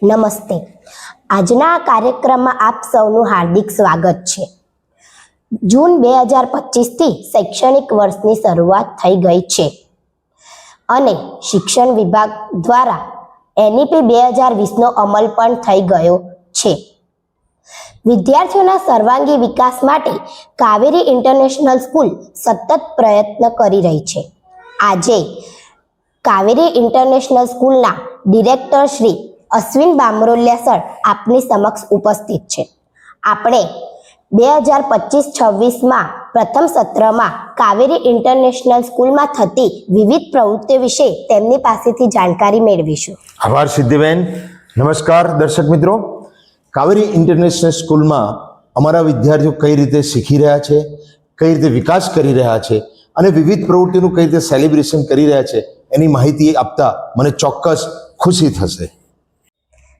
નમસ્તે. આજના આ કાર્યક્રમમાં આપ સૌનું હાર્દિક સ્વાગત છે. જૂન 2025થી શૈક્ષણિક વર્ષની શરૂઆત થઈ ગઈ છે અને શિક્ષણ વિભાગ દ્વારા NEP 2020નો અમલ પણ થઈ ગયો છે. વિદ્યાર્થીઓના સર્વાંગી વિકાસ માટે કાવેરી ઇન્ટરનેશનલ સ્કૂલ સતત પ્રયત્ન કરી રહી છે. આજે કાવેરી ઇન્ટરનેશનલ સ્કૂલના ડિરેક્ટર શ્રી અશ્વિન બામરોલિયા સર આપની સમક્ષ ઉપસ્થિત છે. આપણે 2025-26માં પ્રથમ સત્રમાં કાવેરી ઇન્ટરનેશનલ સ્કૂલમાં થતી વિવિધ પ્રવૃત્તિઓ વિશે તેમની પાસેથી જાણકારી મેળવીશું. આભાર સિદ્ધિબેન. નમસ્કાર દર્શક મિત્રો. કાવેરી ઇન્ટરનેશનલ સ્કૂલમાં અમારા વિદ્યાર્થીઓ કઈ રીતે શીખી રહ્યા છે, કઈ રીતે વિકાસ કરી રહ્યા છે અને વિવિધ પ્રવૃત્તિઓનું કઈ રીતે સેલિબ્રેશન કરી રહ્યા છે એની માહિતી આપતા મને ચોક્કસ ખુશી થશે.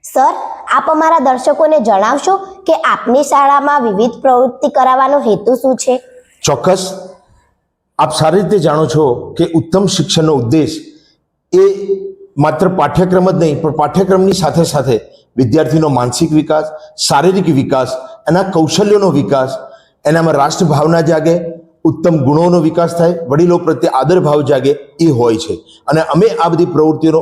સર, આપ અમારા દર્શકોને જણાવશો કે આપની શાળામાં વિવિધ પ્રવૃત્તિ કરાવવાનો હેતુ શું છે? ચોક્કસ. આપ સારી રીતે જાણો છો કે ઉત્તમ શિક્ષણનો ઉદ્દેશ એ માત્ર પાઠ્યક્રમ જ નહીં, પણ પાઠ્યક્રમની સાથે સાથે વિદ્યાર્થીનો માનસિક વિકાસ, શારીરિક વિકાસ, એના કૌશલ્યોનો વિકાસ, એનામાં રાષ્ટ્રભાવના જાગે, ઉત્તમ ગુણોનો વિકાસ થાય, વડીલો પ્રત્યે આદર ભાવ જાગે, એ હોય છે. અને અમે આ બધી પ્રવૃત્તિઓનો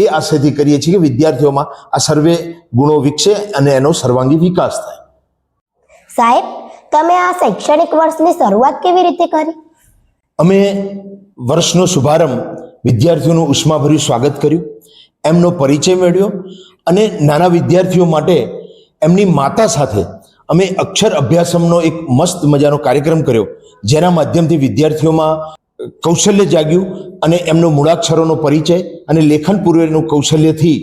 એ આશયથી કરીએ છીએ કે વિદ્યાર્થીઓમાં આ સર્વે ગુણો વિકસે અને એનો સર્વાંગી વિકાસ થાય. સાહેબ, તમે આ શૈક્ષણિક વર્ષની શરૂઆત કેવી રીતે કરી? અમે વર્ષનો શુભારંભ વિદ્યાર્થીઓનું ઉષ્માભર્યું સ્વાગત કર્યું, એમનો પરિચય મેળવ્યો અને નાના વિદ્યાર્થીઓ માટે એમની માતા સાથે અમે અક્ષર અભ્યાસમનો એક મસ્ત મજાનો કાર્યક્રમ કર્યો, જેના માધ્યમથી વિદ્યાર્થીઓમાં કૌશલ્ય જાગ્યું અને એમનો મૂળાક્ષરોનો પરિચય અને લેખન પૂર્વેનું કૌશલ્યથી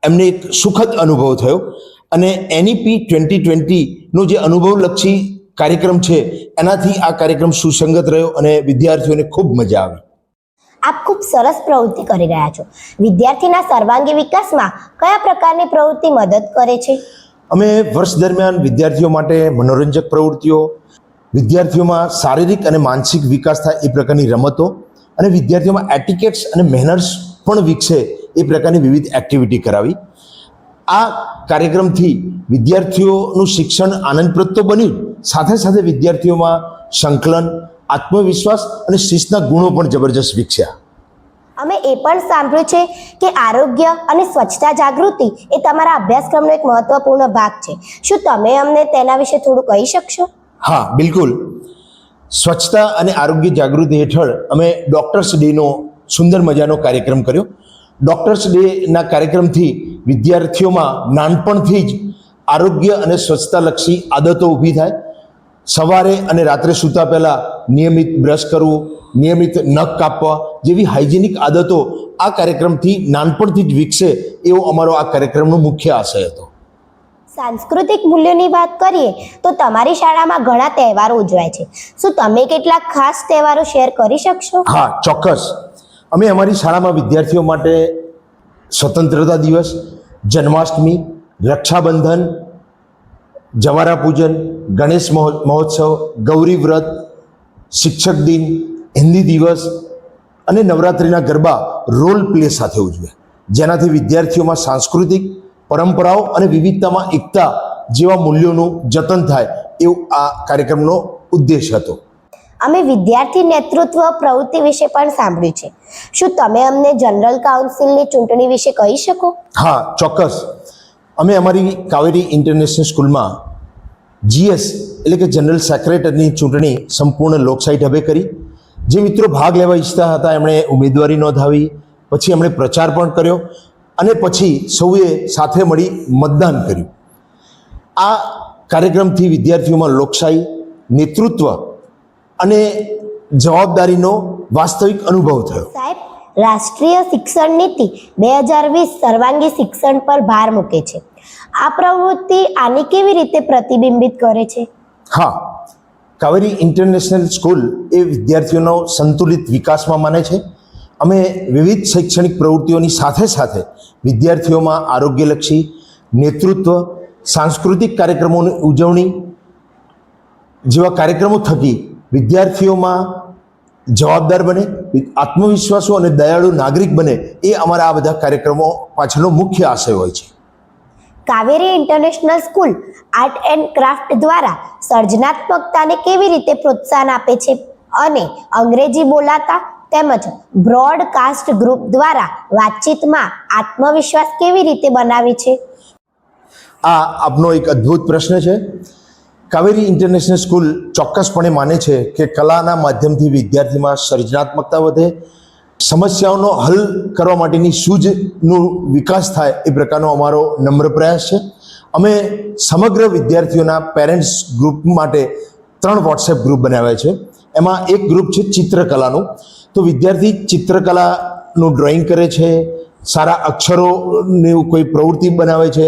એમને એક સુખદ અનુભવ થયો. અને NEP 2020નો જે અનુભવલક્ષી કાર્યક્રમ છે એનાથી આ કાર્યક્રમ સુસંગત રહ્યો અને વિદ્યાર્થીઓને ખૂબ મજા આવી. આપ ખૂબ સરસ પ્રવૃત્તિ કરી રહ્યા છો. વિદ્યાર્થીના સર્વાંગી વિકાસમાં કયા પ્રકારની પ્રવૃત્તિ મદદ કરે છે? અમે વર્ષ દરમિયાન વિદ્યાર્થીઓ માટે મનોરંજક પ્રવૃત્તિઓ, વિદ્યાર્થીઓમાં શારીરિક અને માનસિક વિકાસ થાય એ પ્રકારની રમતો અને વિદ્યાર્થીઓમાં એટિકેટ્સ અને મેનર્સ પણ વિકસે એ પ્રકારની વિવિધ એક્ટિવિટી કરાવી. આ કાર્યક્રમથી વિદ્યાર્થીઓનું શિક્ષણ આનંદપ્રદ તો બન્યું, સાથે સાથે વિદ્યાર્થીઓમાં સંકલન, આત્મવિશ્વાસ અને શિસ્તના ગુણો પણ જબરજસ્ત વિકસ્યા. અમે એ પણ સાંભળ્યું છે કે આરોગ્ય અને સ્વચ્છતા જાગૃતિ એ તમારા અભ્યાસક્રમનો એક મહત્વપૂર્ણ ભાગ છે. શું તમે અમને તેના વિશે થોડું કહી શકશો? હા, બિલકુલ. સ્વચ્છતા અને આરોગ્ય જાગૃતિ હેઠળ અમે ડૉક્ટર્સ ડેનો સુંદર મજાનો કાર્યક્રમ કર્યો. ડૉક્ટર્સ ડેના કાર્યક્રમથી વિદ્યાર્થીઓમાં નાનપણથી જ આરોગ્ય અને સ્વચ્છતાલક્ષી આદતો ઊભી થાય. સવારે અને રાત્રે સૂતા પહેલાં નિયમિત બ્રશ કરવું, નિયમિત નખ કાપવા જેવી હાઇજેનિક આદતો આ કાર્યક્રમથી નાનપણથી જ વિકસે એવો અમારો આ કાર્યક્રમનો મુખ્ય આશય હતો. સાંસ્કૃતિક મૂલ્યોની વાત કરીએ તો તમારી શાળામાં ઘણા તહેવારો ઉજવાય છે. શું તમે કેટલાક ખાસ તહેવારો શેર કરી શકશો? હા, ચોક્કસ. અમે અમારી શાળામાં વિદ્યાર્થીઓ માટે સ્વતંત્રતા દિવસ, જન્માષ્ટમી, રક્ષાબંધન, જવારા પૂજન, ગણેશ મહોત્સવ, ગૌરી વ્રત, શિક્ષક દિન, હિન્દી દિવસ અને નવરાત્રિના ગરબા રોલ પ્લે સાથે ઉજવે, જેનાથી વિદ્યાર્થીઓમાં સાંસ્કૃતિક પરંપરાઓ અને વિવિધતામાં એકતા જેવા મૂલ્યોનું જતન થાય એવું આ કાર્યક્રમનો ઉદ્દેશ હતો. અમે વિદ્યાર્થી નેતૃત્વ પ્રવૃત્તિ વિશે પણ સાંભળ્યું છે. શું તમે અમને જનરલ કાઉન્સિલની ચૂંટણી વિશે કહી શકો? હા, ચોક્કસ. અમે અમારી કાવેરી ઇન્ટરનેશનલ સ્કૂલમાં GS એટલે કે જનરલ સેક્રેટરીની ચૂંટણી સંપૂર્ણ લોકશાહી ઢબે કરી. જે મિત્રો ભાગ લેવા ઈચ્છતા હતા એમણે ઉમેદવારી નોંધાવી, પછી એમણે પ્રચાર પણ કર્યો અને પછી સૌએ સાથે મળી મતદાન કર્યું. આ કાર્યક્રમથી વિદ્યાર્થીઓમાં લોકશાહી, નેતૃત્વ અને જવાબદારીનો વાસ્તવિક અનુભવ થયો. સાહેબ, રાષ્ટ્રીય શિક્ષણ નીતિ 2020 સર્વાંગી શિક્ષણ પર ભાર મૂકે છે. આ પ્રવૃત્તિ આની કેવી રીતે પ્રતિબિંબિત કરે છે? હા, કાવેરી ઇન્ટરનેશનલ સ્કૂલ એ વિદ્યાર્થીઓનો સંતુલિત વિકાસમાં માને છે. અમે વિવિધ શૈક્ષણિક પ્રવૃત્તિઓની સાથે સાથે વિદ્યાર્થીઓમાં આરોગ્યલક્ષી, નેતૃત્વ, સાંસ્કૃતિક કાર્યક્રમોની ઉજવણી જેવા કાર્યક્રમો થકી વિદ્યાર્થીઓમાં જવાબદાર બને, આત્મવિશ્વાસુ અને દયાળુ નાગરિક બને, એ અમારા આ બધા કાર્યક્રમો પાછળનો મુખ્ય આશય હોય છે. Kaveri international school art and craft દ્વારા સર્જનાત્મકતાને કેવી રીતે પ્રોત્સાહન આપે છે અને અંગ્રેજી બોલાતા તેમજ બ્રોડકાસ્ટ ગ્રુપ દ્વારા વાતચીતમાં આત્મવિશ્વાસ કેવી રીતે બનાવે છે? આ આપનો એક અદ્ભુત પ્રશ્ન છે. કાવેરી ઇન્ટરનેશનલ સ્કૂલ ચોક્કસપણે માને છે કે કલાના માધ્યમથી વિદ્યાર્થીમાં સર્જનાત્મકતા વધે, સમસ્યાઓનો હલ કરવા માટેની સૂઝનો વિકાસ થાય, એ પ્રકારનો અમારો નમ્ર પ્રયાસ છે. અમે સમગ્ર વિદ્યાર્થીઓના પેરેન્ટ્સ ગ્રુપ માટે 3 વોટ્સએપ ગ્રુપ બનાવ્યા છે. એમાં એક ગ્રુપ છે ચિત્રકલાનું. તો વિદ્યાર્થી ચિત્રકલાનું ડ્રોઈંગ કરે છે, સારા અક્ષરોની કોઈ પ્રવૃત્તિ બનાવે છે,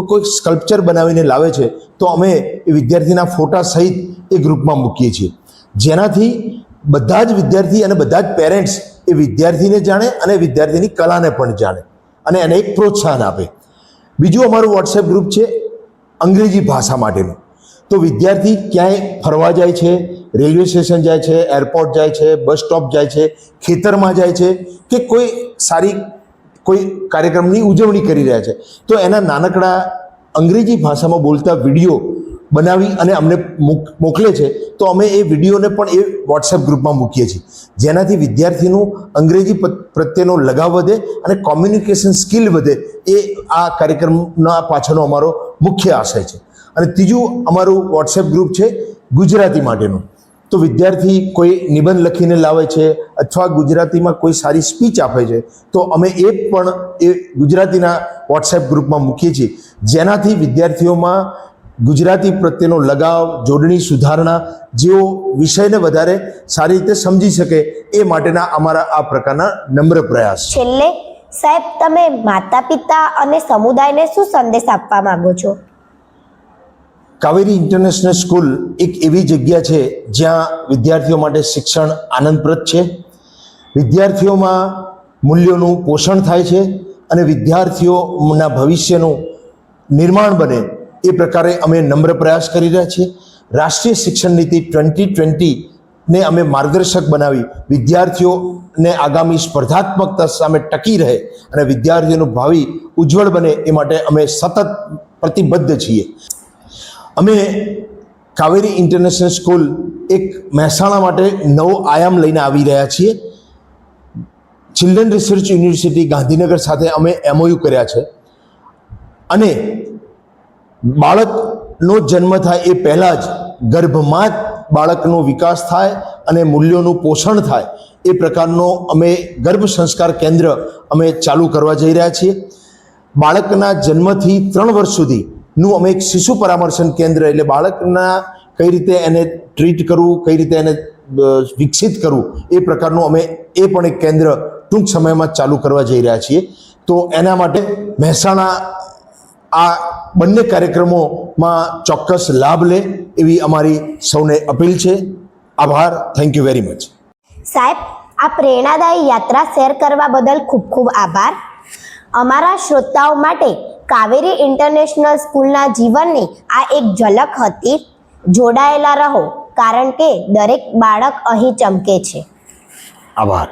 કોઈ સ્કલ્પચર બનાવીને લાવે છે, તો અમે એ વિદ્યાર્થીના ફોટા સહિત એ ગ્રુપમાં મૂકીએ છીએ, જેનાથી બધા જ વિદ્યાર્થી અને બધા જ પેરેન્ટ્સ એ વિદ્યાર્થીને જાણે અને વિદ્યાર્થીની કલાને પણ જાણે અને એને એક પ્રોત્સાહન આપે. બીજું અમારું વોટ્સએપ ગ્રુપ છે અંગ્રેજી ભાષા માટેનું. તો વિદ્યાર્થી ક્યાંય ફરવા જાય છે, રેલવે સ્ટેશન જાય છે, એરપોર્ટ જાય છે, બસ સ્ટોપ જાય છે, ખેતરમાં જાય છે, કે કોઈ સારી કોઈ કાર્યક્રમની ઉજવણી કરી રહ્યા છે, તો એના નાનકડા અંગ્રેજી ભાષામાં બોલતા વિડીયો બનાવી અને અમને મોકલે છે. તો અમે એ વિડીયોને પણ એ વોટ્સએપ ગ્રુપમાં મૂકીએ છીએ, જેનાથી વિદ્યાર્થીનું અંગ્રેજી પ્રત્યેનો લગાવ વધે અને કોમ્યુનિકેશન સ્કિલ વધે. એ આ કાર્યક્રમના પાછળનો અમારો મુખ્ય આશય છે. અને ત્રીજું અમારું વોટ્સએપ ગ્રુપ છે ગુજરાતી માટેનું. તો વિદ્યાર્થી કોઈ નિબંધ લખીને લાવે છે અથવા ગુજરાતીમાં કોઈ સારી સ્પીચ આપે છે, તો અમે એ પણ એ ગુજરાતીના વોટ્સએપ ગ્રુપમાં મૂકીએ છીએ, જેનાથી વિદ્યાર્થીઓમાં ગુજરાતી પ્રત્યેનો લગાવ, જોડણી સુધારણા જેવો વિષયને વધારે સારી રીતે સમજી શકે, એ માટેના અમારા આ પ્રકારના નમ્ર પ્રયાસ છે. છેલ્લે સાહેબ, તમે માતા પિતા અને સમુદાયને શું સંદેશ આપવા માંગો છો? કાવેરી ઇન્ટરનેશનલ સ્કૂલ એક એવી જગ્યા છે જ્યાં વિદ્યાર્થીઓ માટે શિક્ષણ આનંદપ્રદ છે, વિદ્યાર્થીઓમાં મૂલ્યોનું પોષણ થાય છે અને વિદ્યાર્થીઓના ભવિષ્યનું નિર્માણ બને, એ પ્રકારે અમે નમ્ર પ્રયાસ કરી રહ્યા છીએ. રાષ્ટ્રીય શિક્ષણ નીતિ 2020ને અમે માર્ગદર્શક બનાવી વિદ્યાર્થીઓને આગામી સ્પર્ધાત્મકતા સામે ટકી રહે અને વિદ્યાર્થીઓનું ભાવિ ઉજ્જવળ બને, એ માટે અમે સતત પ્રતિબદ્ધ છીએ. અમે કાવેરી ઇન્ટરનેશનલ સ્કૂલ એક મહેસાણા માટે નવો આયામ લઈને આવી રહ્યા છીએ. ચિલ્ડ્રન રિસર્ચ યુનિવર્સિટી ગાંધીનગર સાથે અમે MOU કર્યા છે અને બાળકનો જન્મ થાય એ પહેલાં જ ગર્ભમાં જ બાળકનો વિકાસ થાય અને મૂલ્યોનું પોષણ થાય, એ પ્રકારનો અમે ગર્ભ સંસ્કાર કેન્દ્ર અમે ચાલુ કરવા જઈ રહ્યા છીએ. બાળકના જન્મથી 3 વર્ષ સુધીનું અમે એક શિશુ પરામર્શન કેન્દ્ર, એટલે બાળકના કઈ રીતે એને ટ્રીટ કરવું, કઈ રીતે એને વિકસિત કરવું, એ પ્રકારનું અમે એ પણ એક કેન્દ્ર ટૂંક સમયમાં ચાલુ કરવા જઈ રહ્યા છીએ. તો એના માટે મહેસાણા આ બંને કાર્યક્રમોમાં ચોક્કસ લાભ લે એવી અમારી સૌને અપીલ છે. આભાર. Thank you very much. સાહેબ, આ પ્રેરણાદાયી યાત્રા શેર કરવા બદલ ખૂબ ખૂબ આભાર. અમારા શ્રોતાઓ માટે કાવેરી ઇન્ટરનેશનલ સ્કૂલના જીવનની આ એક ઝલક હતી. જોડાયેલા રહો, કારણ કે દરેક બાળક અહીં ચમકે છે. આભાર.